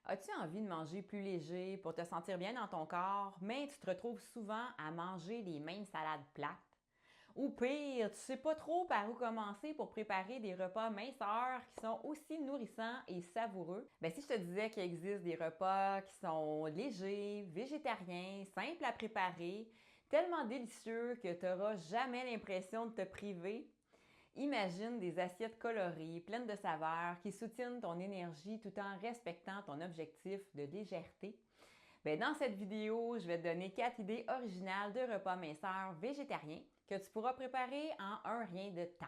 As-tu envie de manger plus léger pour te sentir bien dans ton corps, mais tu te retrouves souvent à manger les mêmes salades plates? Ou pire, tu sais pas trop par où commencer pour préparer des repas minceurs qui sont aussi nourrissants et savoureux? Si je te disais qu'il existe des repas qui sont légers, végétariens, simples à préparer, tellement délicieux que tu n'auras jamais l'impression de te priver, imagine des assiettes colorées, pleines de saveurs, qui soutiennent ton énergie tout en respectant ton objectif de légèreté. Dans cette vidéo, je vais te donner 4 idées originales de repas minceurs végétariens que tu pourras préparer en un rien de temps.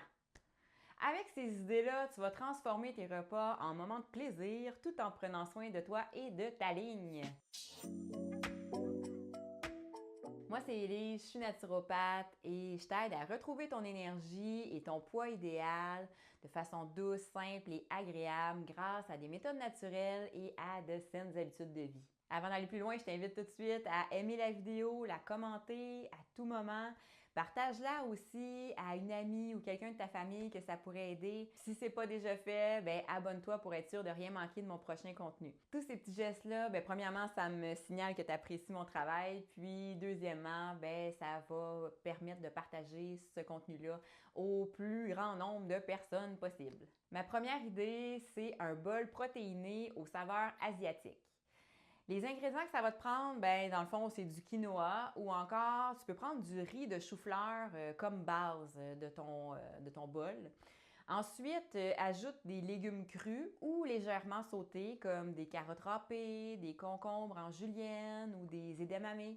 Avec ces idées-là, tu vas transformer tes repas en moments de plaisir tout en prenant soin de toi et de ta ligne. Moi, c'est Elise, je suis naturopathe et je t'aide à retrouver ton énergie et ton poids idéal de façon douce, simple et agréable grâce à des méthodes naturelles et à de saines habitudes de vie. Avant d'aller plus loin, je t'invite tout de suite à aimer la vidéo, la commenter à tout moment. Partage-la aussi à une amie ou quelqu'un de ta famille que ça pourrait aider. Si ce n'est pas déjà fait, abonne-toi pour être sûr de rien manquer de mon prochain contenu. Tous ces petits gestes-là, premièrement, ça me signale que tu apprécies mon travail. Puis, deuxièmement, ça va permettre de partager ce contenu-là au plus grand nombre de personnes possible. Ma première idée, c'est un bol protéiné aux saveurs asiatiques. Les ingrédients que ça va te prendre, dans le fond, c'est du quinoa ou encore tu peux prendre du riz de chou-fleur comme base de ton bol. Ensuite, ajoute des légumes crus ou légèrement sautés comme des carottes râpées, des concombres en julienne ou des edamame.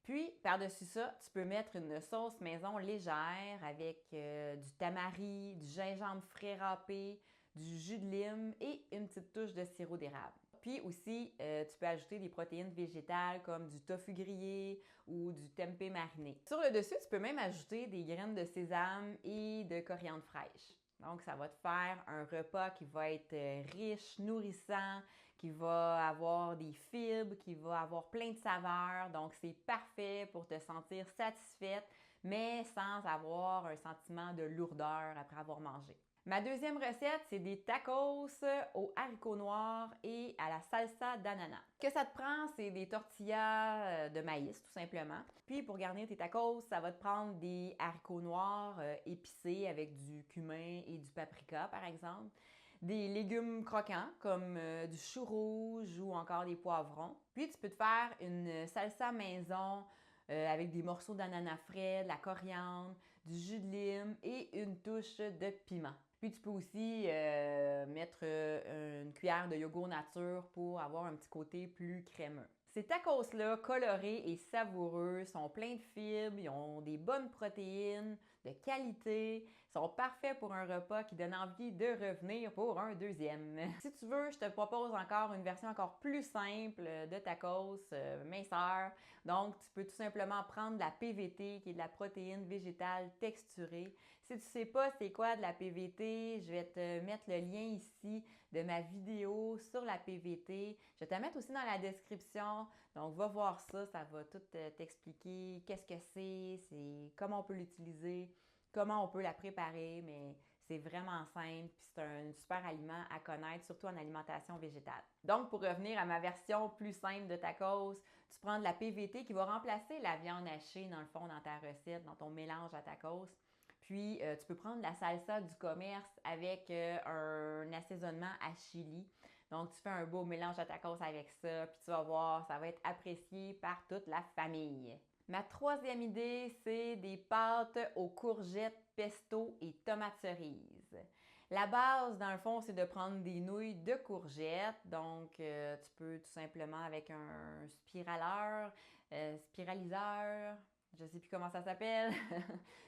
Puis, par-dessus ça, tu peux mettre une sauce maison légère avec du tamari, du gingembre frais râpé, du jus de lime et une petite touche de sirop d'érable. Puis aussi, tu peux ajouter des protéines végétales comme du tofu grillé ou du tempeh mariné. Sur le dessus, tu peux même ajouter des graines de sésame et de coriandre fraîche. Donc, ça va te faire un repas qui va être riche, nourrissant, qui va avoir des fibres, qui va avoir plein de saveurs. Donc, c'est parfait pour te sentir satisfaite, mais sans avoir un sentiment de lourdeur après avoir mangé. Ma deuxième recette, c'est des tacos aux haricots noirs et à la salsa d'ananas. Ce que ça te prend, c'est des tortillas de maïs, tout simplement. Puis pour garnir tes tacos, ça va te prendre des haricots noirs épicés avec du cumin et du paprika, par exemple. Des légumes croquants comme du chou rouge ou encore des poivrons. Puis tu peux te faire une salsa maison avec des morceaux d'ananas frais, de la coriandre, du jus de lime et une touche de piment. Puis tu peux aussi mettre une cuillère de yogourt nature pour avoir un petit côté plus crémeux. Ces tacos-là, colorés et savoureux, sont pleins de fibres, ils ont des bonnes protéines, de qualité, sont parfaits pour un repas qui donne envie de revenir pour un deuxième. Si tu veux, je te propose encore une version encore plus simple de tacos minceur. Donc, tu peux tout simplement prendre de la PVT, qui est de la protéine végétale texturée. Si tu ne sais pas c'est quoi de la PVT, je vais te mettre le lien ici de ma vidéo sur la PVT. Je vais te mettre aussi dans la description. Donc, va voir ça, ça va tout t'expliquer qu'est-ce que c'est comment on peut l'utiliser, comment on peut la préparer, mais c'est vraiment simple puis c'est un super aliment à connaître, surtout en alimentation végétale. Donc, pour revenir à ma version plus simple de tacos, tu prends de la PVT qui va remplacer la viande hachée dans le fond dans ta recette, dans ton mélange à tacos. Puis, tu peux prendre la salsa du commerce avec un assaisonnement à chili. Donc, tu fais un beau mélange à tacos avec ça, puis tu vas voir, ça va être apprécié par toute la famille. Ma troisième idée, c'est des pâtes aux courgettes, pesto et tomates cerises. La base, dans le fond, c'est de prendre des nouilles de courgettes. Donc, tu peux tout simplement avec un spiraliseur, je ne sais plus comment ça s'appelle,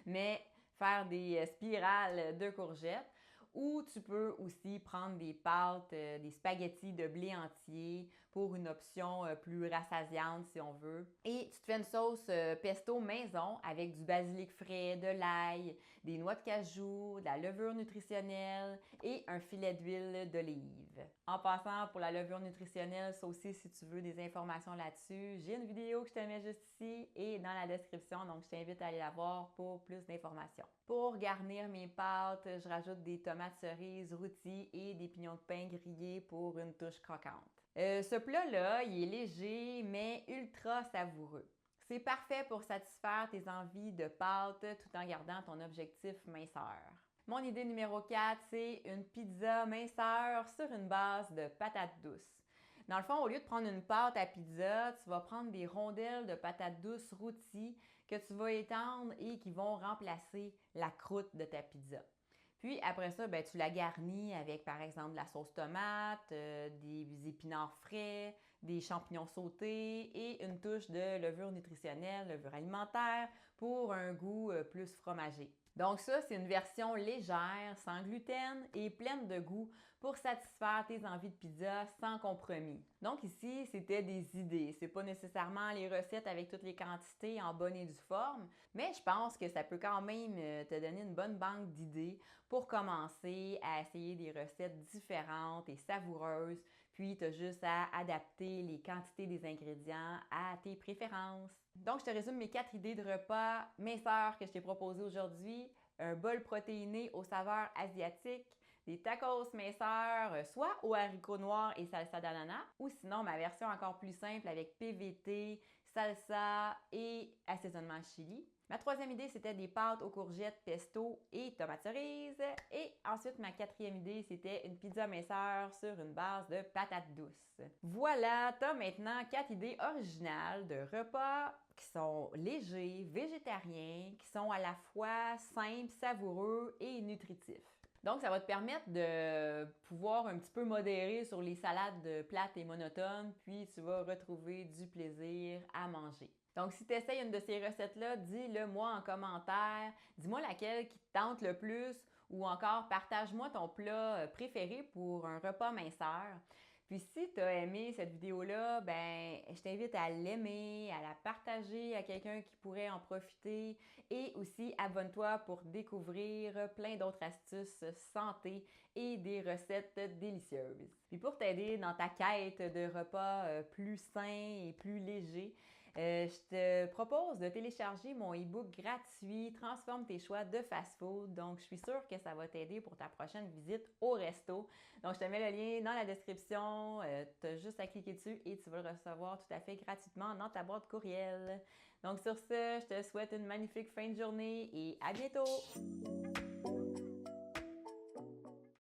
mais faire des spirales de courgettes. Ou tu peux aussi prendre des pâtes, des spaghettis de blé entier pour une option plus rassasiante si on veut. Et tu te fais une sauce pesto maison avec du basilic frais, de l'ail, des noix de cajou, de la levure nutritionnelle et un filet d'huile d'olive. En passant, pour la levure nutritionnelle, ça aussi si tu veux des informations là-dessus, j'ai une vidéo que je te mets juste ici et dans la description, donc je t'invite à aller la voir pour plus d'informations. Pour garnir mes pâtes, je rajoute des tomates cerises rôties et des pignons de pain grillés pour une touche croquante. Ce plat-là, il est léger, mais ultra savoureux. C'est parfait pour satisfaire tes envies de pâtes tout en gardant ton objectif minceur. Mon idée numéro 4, c'est une pizza minceur sur une base de patates douces. Dans le fond, au lieu de prendre une pâte à pizza, tu vas prendre des rondelles de patates douces rôties que tu vas étendre et qui vont remplacer la croûte de ta pizza. Puis après ça, ben, tu la garnis avec par exemple de la sauce tomate, des épinards frais, des champignons sautés et une touche de levure nutritionnelle, levure alimentaire pour un goût plus fromagé. Donc ça, c'est une version légère, sans gluten et pleine de goût pour satisfaire tes envies de pizza sans compromis. Donc ici, c'était des idées. C'est pas nécessairement les recettes avec toutes les quantités en bonne et due forme, mais je pense que ça peut quand même te donner une bonne banque d'idées pour commencer à essayer des recettes différentes et savoureuses, puis tu as juste à adapter les quantités des ingrédients à tes préférences. Donc, je te résume mes 4 idées de repas minceurs que je t'ai proposées aujourd'hui. Un bol protéiné aux saveurs asiatiques, des tacos minceurs, soit aux haricots noirs et salsa d'ananas, ou sinon ma version encore plus simple avec PVT, salsa et assaisonnement chili. Ma troisième idée, c'était des pâtes aux courgettes, pesto et tomates cerises. Et ensuite, ma quatrième idée, c'était une pizza minceur sur une base de patates douces. Voilà, tu as maintenant 4 idées originales de repas qui sont légers, végétariens, qui sont à la fois simples, savoureux et nutritifs. Donc, ça va te permettre de pouvoir un petit peu modérer sur les salades plates et monotones, puis tu vas retrouver du plaisir à manger. Donc, si tu essayes une de ces recettes-là, dis-le moi en commentaire. Dis-moi laquelle qui te tente le plus ou encore partage-moi ton plat préféré pour un repas minceur. Puis si tu as aimé cette vidéo-là, ben je t'invite à l'aimer, à la partager à quelqu'un qui pourrait en profiter et aussi abonne-toi pour découvrir plein d'autres astuces santé et des recettes délicieuses. Puis pour t'aider dans ta quête de repas plus sains et plus légers, je te propose de télécharger mon e-book gratuit Transforme tes choix de fast-food. Donc, je suis sûre que ça va t'aider pour ta prochaine visite au resto. Donc, je te mets le lien dans la description. Tu as juste à cliquer dessus et tu vas le recevoir tout à fait gratuitement dans ta boîte courriel. Donc, sur ce, je te souhaite une magnifique fin de journée et à bientôt!